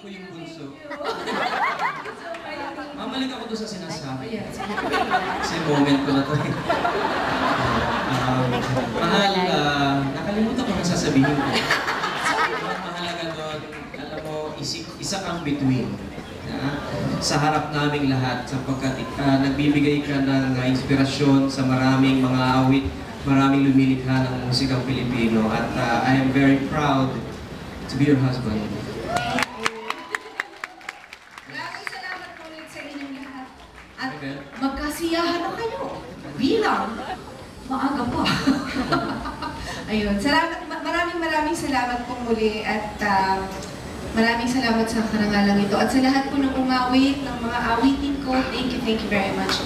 ako yung bunso. Mamalik ako doon sa sinasabi. Kasi moment ko na to. Mahal, nakalimutan ko na sasabihin ko. Mahalaga doon, alam mo, isa kang between. Sa harap naming lahat, sapagkat nagbibigay ka ng inspirasyon sa maraming mga awit, maraming lumilikha ng musikang Pilipino. At I am very proud to be your husband. Maraming salamat po ulit sa inyong lahat. At magkasiyahan na kayo. Bilang maaga pa. Ayun, salamat, maraming salamat po muli at maraming salamat sa karangalang ito. At sa lahat po ng umawit, ng mga awitin ko, thank you very much.